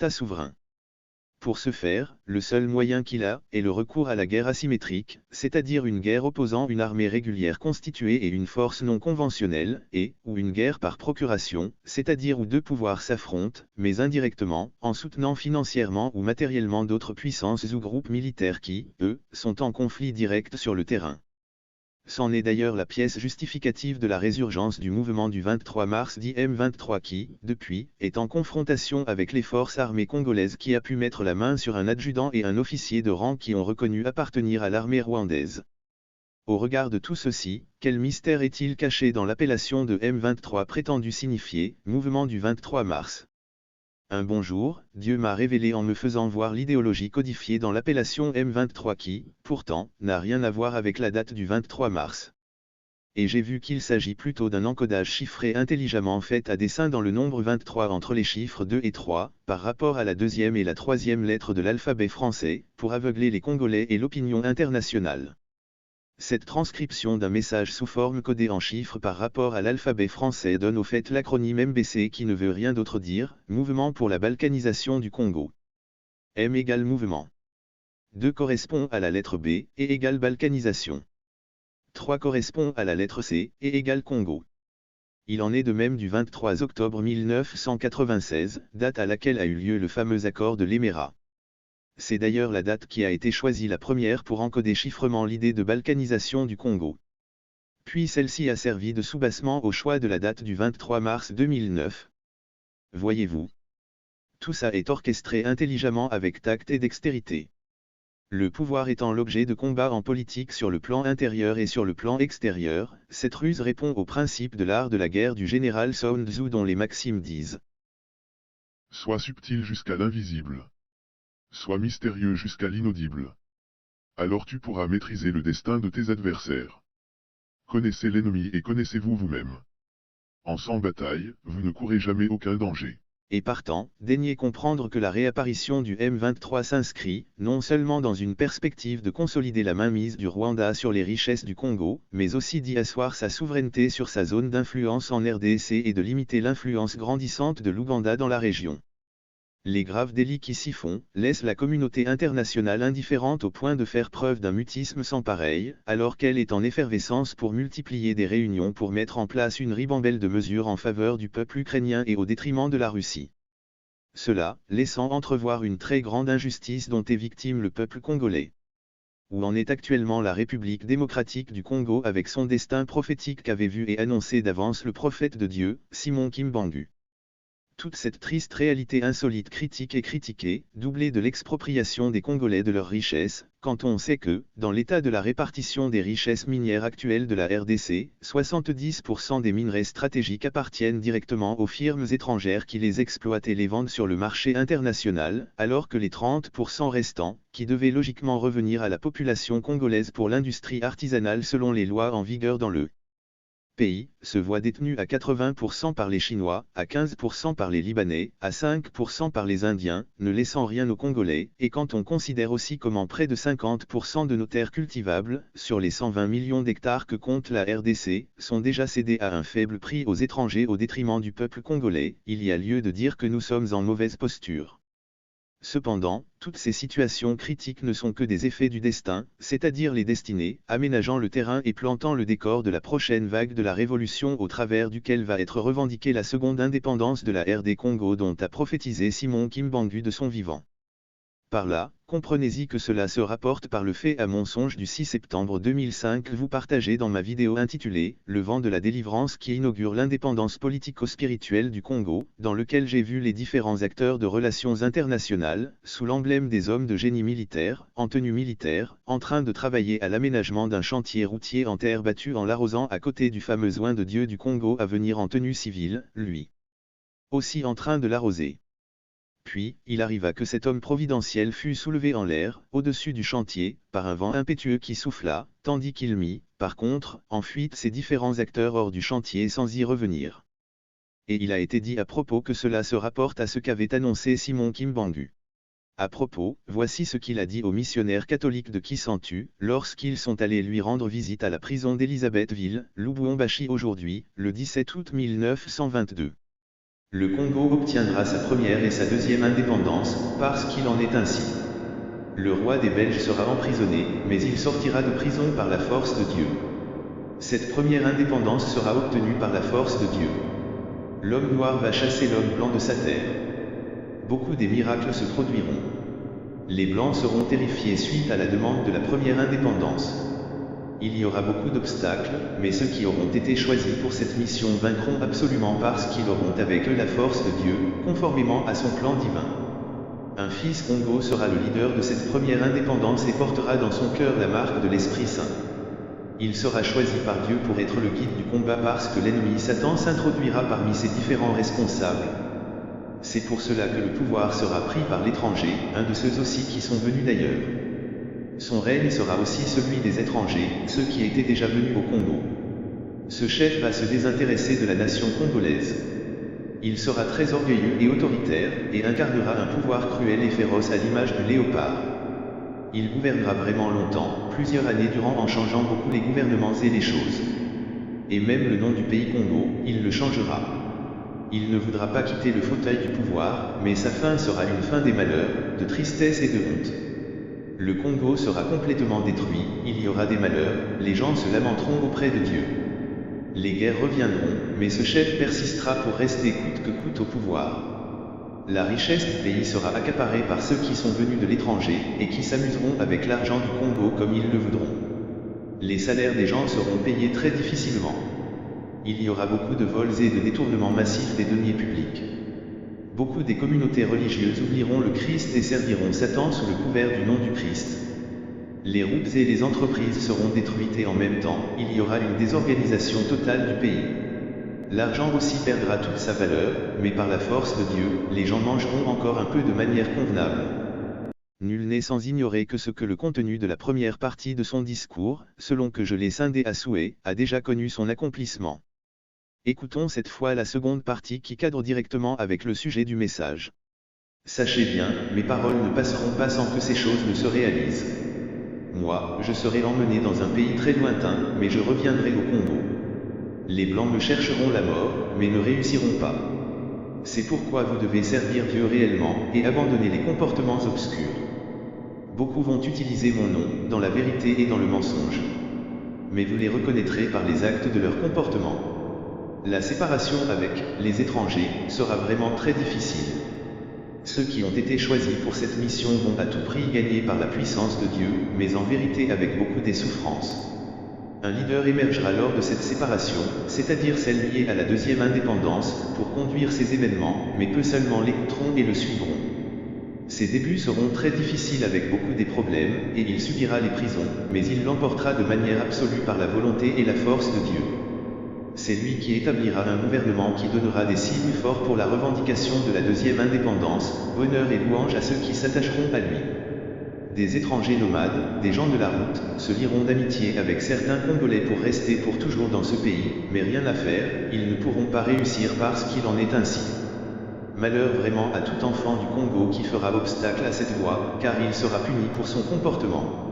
État souverain. Pour ce faire, le seul moyen qu'il a, est le recours à la guerre asymétrique, c'est-à-dire une guerre opposant une armée régulière constituée et une force non conventionnelle, ou une guerre par procuration, c'est-à-dire où deux pouvoirs s'affrontent, mais indirectement, en soutenant financièrement ou matériellement d'autres puissances ou groupes militaires qui, eux, sont en conflit direct sur le terrain. C'en est d'ailleurs la pièce justificative de la résurgence du mouvement du 23 mars dit M23 qui, depuis, est en confrontation avec les forces armées congolaises qui a pu mettre la main sur un adjudant et un officier de rang qui ont reconnu appartenir à l'armée rwandaise. Au regard de tout ceci, quel mystère est-il caché dans l'appellation de M23 prétendu signifier « mouvement du 23 mars ». Un bonjour, Dieu m'a révélé en me faisant voir l'idéologie codifiée dans l'appellation M23 qui, pourtant, n'a rien à voir avec la date du 23 mars. Et j'ai vu qu'il s'agit plutôt d'un encodage chiffré intelligemment fait à dessein dans le nombre 23 entre les chiffres 2 et 3, par rapport à la deuxième et la troisième lettre de l'alphabet français, pour aveugler les Congolais et l'opinion internationale. Cette transcription d'un message sous forme codée en chiffres par rapport à l'alphabet français donne au fait l'acronyme MBC qui ne veut rien d'autre dire, Mouvement pour la balkanisation du Congo. M égale mouvement. 2 correspond à la lettre B, et égale balkanisation. 3 correspond à la lettre C, et égale Congo. Il en est de même du 23 octobre 1996, date à laquelle a eu lieu le fameux accord de l'Émérat. C'est d'ailleurs la date qui a été choisie la première pour encoder chiffrement l'idée de balkanisation du Congo. Puis celle-ci a servi de soubassement au choix de la date du 23 mars 2009. Voyez-vous. Tout ça est orchestré intelligemment avec tact et dextérité. Le pouvoir étant l'objet de combats en politique sur le plan intérieur et sur le plan extérieur, cette ruse répond au principe de l'art de la guerre du général Sun Tzu dont les maximes disent « Sois subtil jusqu'à l'invisible. Sois mystérieux jusqu'à l'inaudible. Alors tu pourras maîtriser le destin de tes adversaires. Connaissez l'ennemi et connaissez-vous vous-même. En sans bataille, vous ne courez jamais aucun danger. » Et partant, daignez comprendre que la réapparition du M23 s'inscrit, non seulement dans une perspective de consolider la mainmise du Rwanda sur les richesses du Congo, mais aussi d'y asseoir sa souveraineté sur sa zone d'influence en RDC et de limiter l'influence grandissante de l'Ouganda dans la région. Les graves délits qui s'y font, laissent la communauté internationale indifférente au point de faire preuve d'un mutisme sans pareil, alors qu'elle est en effervescence pour multiplier des réunions pour mettre en place une ribambelle de mesures en faveur du peuple ukrainien et au détriment de la Russie. Cela, laissant entrevoir une très grande injustice dont est victime le peuple congolais. Où en est actuellement la République démocratique du Congo avec son destin prophétique qu'avait vu et annoncé d'avance le prophète de Dieu, Simon Kimbangu. Toute cette triste réalité insolite critique et critiquée, doublée de l'expropriation des Congolais de leurs richesses, quand on sait que, dans l'état de la répartition des richesses minières actuelles de la RDC, 70% des minerais stratégiques appartiennent directement aux firmes étrangères qui les exploitent et les vendent sur le marché international, alors que les 30% restants, qui devaient logiquement revenir à la population congolaise pour l'industrie artisanale selon les lois en vigueur dans le pays, se voit détenu à 80% par les Chinois, à 15% par les Libanais, à 5% par les Indiens, ne laissant rien aux Congolais, et quand on considère aussi comment près de 50% de nos terres cultivables, sur les 120 millions d'hectares que compte la RDC, sont déjà cédées à un faible prix aux étrangers au détriment du peuple congolais, il y a lieu de dire que nous sommes en mauvaise posture. Cependant, toutes ces situations critiques ne sont que des effets du destin, c'est-à-dire les destinées, aménageant le terrain et plantant le décor de la prochaine vague de la révolution au travers duquel va être revendiquée la seconde indépendance de la RD Congo dont a prophétisé Simon Kimbangu de son vivant. Par là, comprenez-y que cela se rapporte par le fait à mensonge du 6 septembre 2005 vous partagez dans ma vidéo intitulée « Le vent de la délivrance qui inaugure l'indépendance politico-spirituelle du Congo », dans lequel j'ai vu les différents acteurs de relations internationales, sous l'emblème des hommes de génie militaire, en tenue militaire, en train de travailler à l'aménagement d'un chantier routier en terre battue en l'arrosant à côté du fameux oin de Dieu du Congo à venir en tenue civile, lui aussi en train de l'arroser. Puis, il arriva que cet homme providentiel fut soulevé en l'air, au-dessus du chantier, par un vent impétueux qui souffla, tandis qu'il mit, par contre, en fuite ces différents acteurs hors du chantier sans y revenir. Et il a été dit à propos que cela se rapporte à ce qu'avait annoncé Simon Kimbangu. À propos, voici ce qu'il a dit aux missionnaires catholiques de Kisantu, lorsqu'ils sont allés lui rendre visite à la prison d'Elisabethville, Lubumbashi aujourd'hui, le 17 août 1922. Le Congo obtiendra sa première et sa deuxième indépendance, parce qu'il en est ainsi. Le roi des Belges sera emprisonné, mais il sortira de prison par la force de Dieu. Cette première indépendance sera obtenue par la force de Dieu. L'homme noir va chasser l'homme blanc de sa terre. Beaucoup des miracles se produiront. Les blancs seront terrifiés suite à la demande de la première indépendance. Il y aura beaucoup d'obstacles, mais ceux qui auront été choisis pour cette mission vaincront absolument parce qu'ils auront avec eux la force de Dieu, conformément à son plan divin. Un fils Congo sera le leader de cette première indépendance et portera dans son cœur la marque de l'Esprit Saint. Il sera choisi par Dieu pour être le guide du combat parce que l'ennemi Satan s'introduira parmi ses différents responsables. C'est pour cela que le pouvoir sera pris par l'étranger, un de ceux aussi qui sont venus d'ailleurs. Son règne sera aussi celui des étrangers, ceux qui étaient déjà venus au Congo. Ce chef va se désintéresser de la nation congolaise. Il sera très orgueilleux et autoritaire, et incarnera un pouvoir cruel et féroce à l'image du léopard. Il gouvernera vraiment longtemps, plusieurs années durant en changeant beaucoup les gouvernements et les choses. Et même le nom du pays Congo, il le changera. Il ne voudra pas quitter le fauteuil du pouvoir, mais sa fin sera une fin des malheurs, de tristesse et de honte. Le Congo sera complètement détruit, il y aura des malheurs, les gens se lamenteront auprès de Dieu. Les guerres reviendront, mais ce chef persistera pour rester coûte que coûte au pouvoir. La richesse du pays sera accaparée par ceux qui sont venus de l'étranger, et qui s'amuseront avec l'argent du Congo comme ils le voudront. Les salaires des gens seront payés très difficilement. Il y aura beaucoup de vols et de détournements massifs des deniers publics. Beaucoup des communautés religieuses oublieront le Christ et serviront Satan sous le couvert du nom du Christ. Les routes et les entreprises seront détruites et en même temps, il y aura une désorganisation totale du pays. L'argent aussi perdra toute sa valeur, mais par la force de Dieu, les gens mangeront encore un peu de manière convenable. Nul n'est sans ignorer que ce que le contenu de la première partie de son discours, selon que je l'ai scindé à souhait, a déjà connu son accomplissement. Écoutons cette fois la seconde partie qui cadre directement avec le sujet du message. Sachez bien, mes paroles ne passeront pas sans que ces choses ne se réalisent. Moi, je serai emmené dans un pays très lointain, mais je reviendrai au Congo. Les Blancs me chercheront la mort, mais ne réussiront pas. C'est pourquoi vous devez servir Dieu réellement, et abandonner les comportements obscurs. Beaucoup vont utiliser mon nom, dans la vérité et dans le mensonge. Mais vous les reconnaîtrez par les actes de leur comportement. La séparation avec les étrangers sera vraiment très difficile. Ceux qui ont été choisis pour cette mission vont à tout prix gagner par la puissance de Dieu, mais en vérité avec beaucoup des souffrances. Un leader émergera lors de cette séparation, c'est-à-dire celle liée à la deuxième indépendance, pour conduire ces événements, mais peu seulement l'écouteront et le suivront. Ses débuts seront très difficiles avec beaucoup des problèmes, et il subira les prisons, mais il l'emportera de manière absolue par la volonté et la force de Dieu. C'est lui qui établira un gouvernement qui donnera des signes forts pour la revendication de la deuxième indépendance, bonheur et louange à ceux qui s'attacheront à lui. Des étrangers nomades, des gens de la route, se lieront d'amitié avec certains Congolais pour rester pour toujours dans ce pays, mais rien à faire, ils ne pourront pas réussir parce qu'il en est ainsi. Malheur vraiment à tout enfant du Congo qui fera obstacle à cette voie, car il sera puni pour son comportement.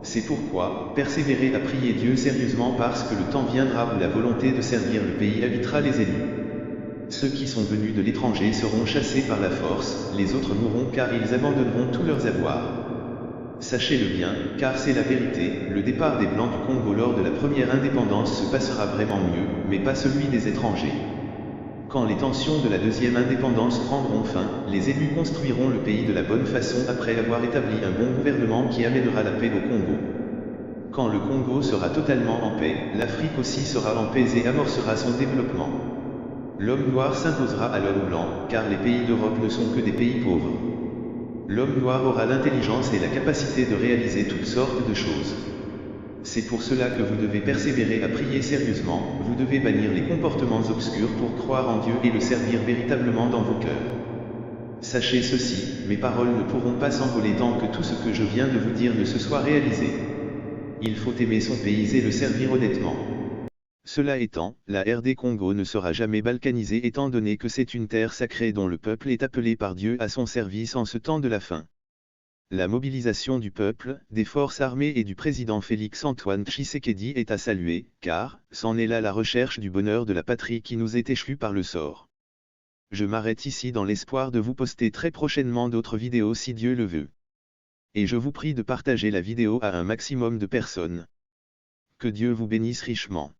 C'est pourquoi, persévérez à prier Dieu sérieusement parce que le temps viendra où la volonté de servir le pays habitera les élus. Ceux qui sont venus de l'étranger seront chassés par la force, les autres mourront car ils abandonneront tous leurs avoirs. Sachez-le bien, car c'est la vérité, le départ des Blancs du Congo lors de la première indépendance se passera vraiment mieux, mais pas celui des étrangers. Quand les tensions de la deuxième indépendance prendront fin, les élus construiront le pays de la bonne façon après avoir établi un bon gouvernement qui amènera la paix au Congo. Quand le Congo sera totalement en paix, l'Afrique aussi sera en paix et amorcera son développement. L'homme noir s'imposera à l'homme blanc, car les pays d'Europe ne sont que des pays pauvres. L'homme noir aura l'intelligence et la capacité de réaliser toutes sortes de choses. C'est pour cela que vous devez persévérer à prier sérieusement, vous devez bannir les comportements obscurs pour croire en Dieu et le servir véritablement dans vos cœurs. Sachez ceci, mes paroles ne pourront pas s'envoler tant que tout ce que je viens de vous dire ne se soit réalisé. Il faut aimer son pays et le servir honnêtement. Cela étant, la RD Congo ne sera jamais balkanisée étant donné que c'est une terre sacrée dont le peuple est appelé par Dieu à son service en ce temps de la fin. La mobilisation du peuple, des forces armées et du président Félix-Antoine Tshisekedi est à saluer, car, c'en est là la recherche du bonheur de la patrie qui nous est échue par le sort. Je m'arrête ici dans l'espoir de vous poster très prochainement d'autres vidéos si Dieu le veut. Et je vous prie de partager la vidéo à un maximum de personnes. Que Dieu vous bénisse richement.